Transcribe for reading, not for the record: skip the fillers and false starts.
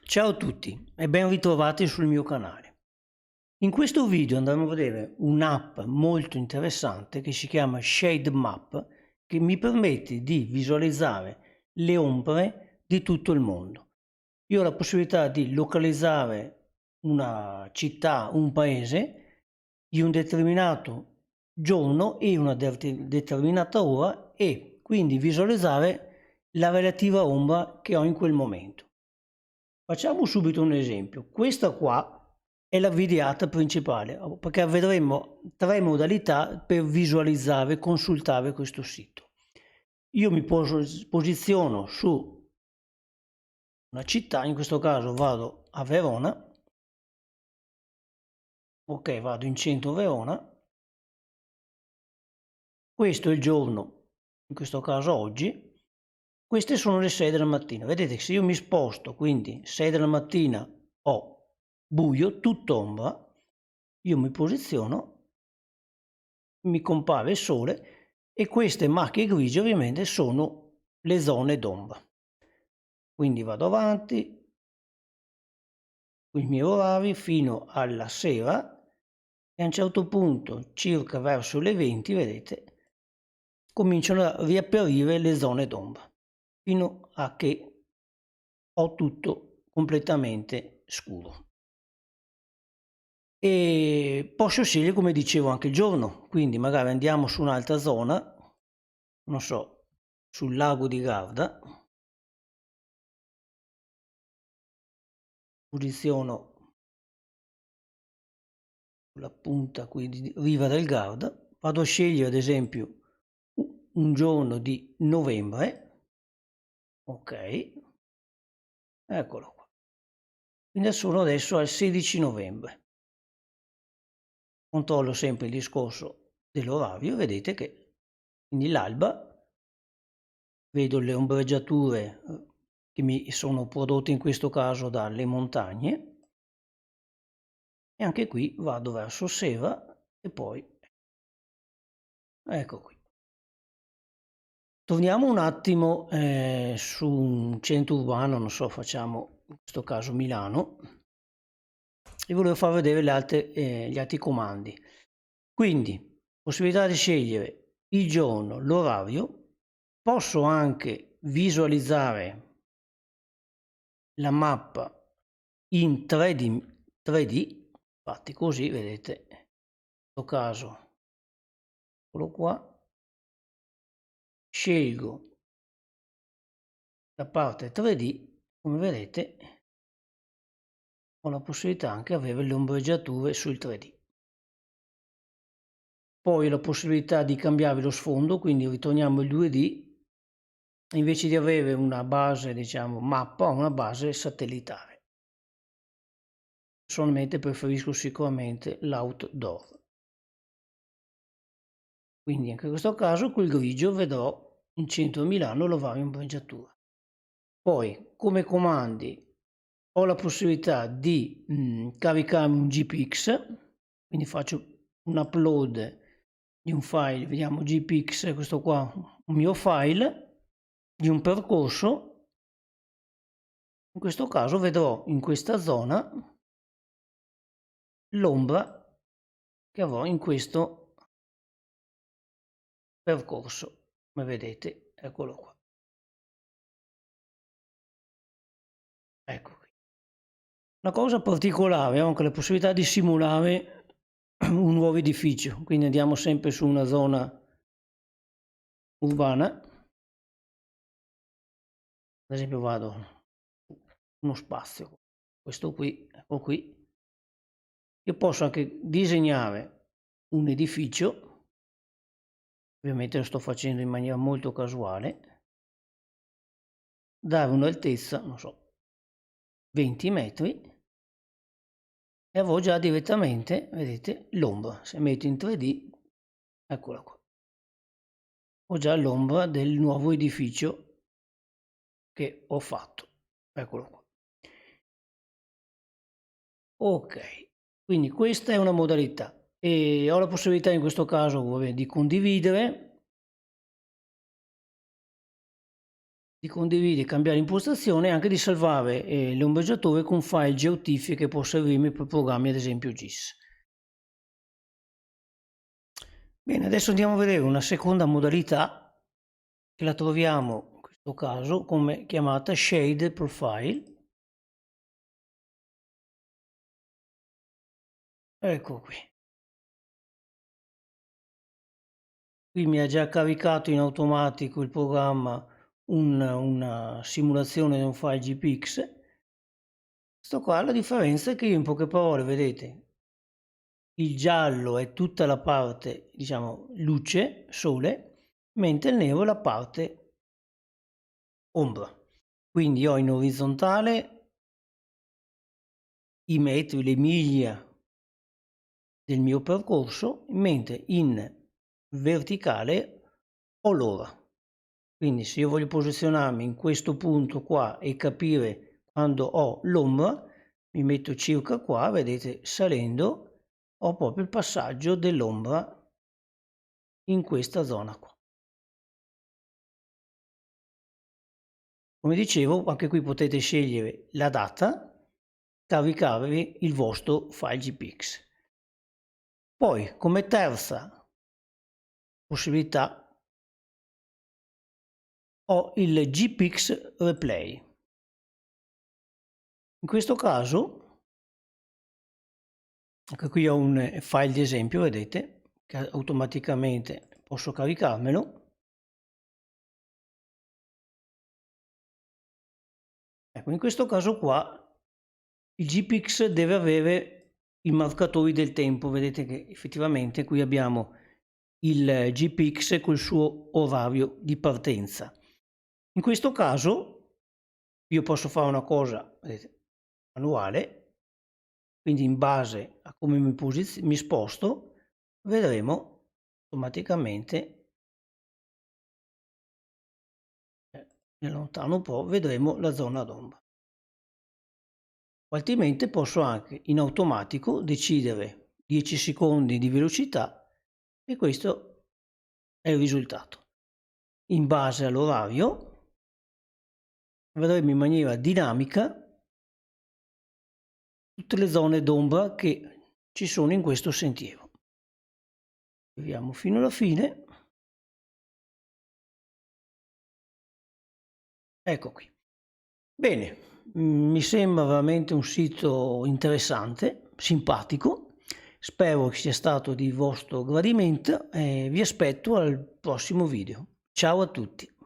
Ciao a tutti e ben ritrovati sul mio canale. In questo video andremo a vedere un'app molto interessante che si chiama Shade Map, che mi permette di visualizzare le ombre di tutto il mondo. Io ho la possibilità di localizzare una città, un paese di un determinato giorno e una determinata ora e quindi visualizzare la relativa ombra che ho in quel momento. Facciamo subito un esempio. Questa qua è la videata principale, perché vedremo tre modalità per visualizzare e consultare questo sito. Io mi posiziono su una città, in questo caso vado a Verona, ok, vado in centro Verona, questo è il giorno, in questo caso oggi, queste sono le 6 della mattina. Vedete che se io mi sposto, quindi 6 della mattina ho buio, tutt'ombra, io mi posiziono, mi compare il sole e queste macchie grigie ovviamente sono le zone d'ombra. Quindi vado avanti con i miei orari fino alla sera e a un certo punto, circa verso le 20, vedete, cominciano a riapparire le zone d'ombra fino a che ho tutto completamente scuro. E posso scegliere, come dicevo, anche il giorno, quindi magari andiamo su un'altra zona, non so, sul lago di Garda, posiziono sulla punta qui di riva del Garda, vado a scegliere ad esempio un giorno di novembre, ok, eccolo qua, quindi sono adesso al 16 novembre, controllo sempre il discorso dell'orario, vedete che quindi l'alba, vedo le ombreggiature che mi sono prodotte in questo caso dalle montagne e anche qui vado verso sera e poi ecco qui. Torniamo un attimo su un centro urbano, non so, facciamo in questo caso Milano e volevo far vedere gli altri comandi. Quindi possibilità di scegliere il giorno, l'orario, posso anche visualizzare la mappa in 3D, infatti così vedete, in questo caso, eccolo qua, scelgo la parte 3D, come vedete ho la possibilità anche di avere le ombreggiature sul 3D. Poi ho la possibilità di cambiare lo sfondo, quindi ritorniamo il 2D, invece di avere una base, diciamo, mappa, ho una base satellitare. Personalmente preferisco sicuramente l'outdoor. Quindi anche in questo caso col grigio vedrò in centro Milano la varia ombreggiatura. Poi come comandi ho la possibilità di caricarmi un GPX, quindi faccio un upload di un file, vediamo GPX, questo qua un mio file di un percorso, in questo caso vedrò in questa zona l'ombra che avrò in questo percorso, come vedete, eccolo qua. Ecco qui. Una cosa particolare, ho anche la possibilità di simulare un nuovo edificio, quindi andiamo sempre su una zona urbana, ad esempio vado uno spazio, questo qui, ecco qui, io posso anche disegnare un edificio, ovviamente lo sto facendo in maniera molto casuale, dare un'altezza, non so, 20 metri e avrò già direttamente, vedete, l'ombra. Se metto in 3D, eccola qua, ho già l'ombra del nuovo edificio che ho fatto, eccolo qua. Ok, quindi questa è una modalità e ho la possibilità in questo caso di condividere di condividere, cambiare impostazione e anche di salvare l'ombreggiatore con file geotiff che può servirmi per programmi ad esempio GIS. Bene, adesso andiamo a vedere una seconda modalità che la troviamo in questo caso come chiamata Shade Profile. Ecco qui. Qui mi ha già caricato in automatico il programma una simulazione di un file GPX. Questo qua la differenza è che io in poche parole, vedete, il giallo è tutta la parte, diciamo, luce, sole, mentre il nero è la parte ombra. Quindi ho in orizzontale i metri, le miglia del mio percorso, mentre in verticale ho l'ora. Quindi se io voglio posizionarmi in questo punto qua e capire quando ho l'ombra, mi metto circa qua, vedete, salendo ho proprio il passaggio dell'ombra in questa zona qua. Come dicevo, anche qui potete scegliere la data, caricarvi il vostro file GPX. Poi, come terza possibilità, ho il GPX Replay. In questo caso, anche qui ho un file di esempio, vedete, che automaticamente posso caricarmelo. Ecco, in questo caso qua il GPX deve avere i marcatori del tempo, vedete che effettivamente qui abbiamo il GPX col suo orario di partenza. In questo caso io posso fare una cosa, vedete, manuale, quindi in base a come mi sposto vedremo automaticamente, mi allontano un po', vedremo la zona d'ombra. O altrimenti posso anche in automatico decidere 10 secondi di velocità e questo è il risultato. In base all'orario vedremo in maniera dinamica tutte le zone d'ombra che ci sono in questo sentiero. Arriviamo fino alla fine. Ecco qui. Bene. Mi sembra veramente un sito interessante, simpatico, spero che sia stato di vostro gradimento e vi aspetto al prossimo video. Ciao a tutti!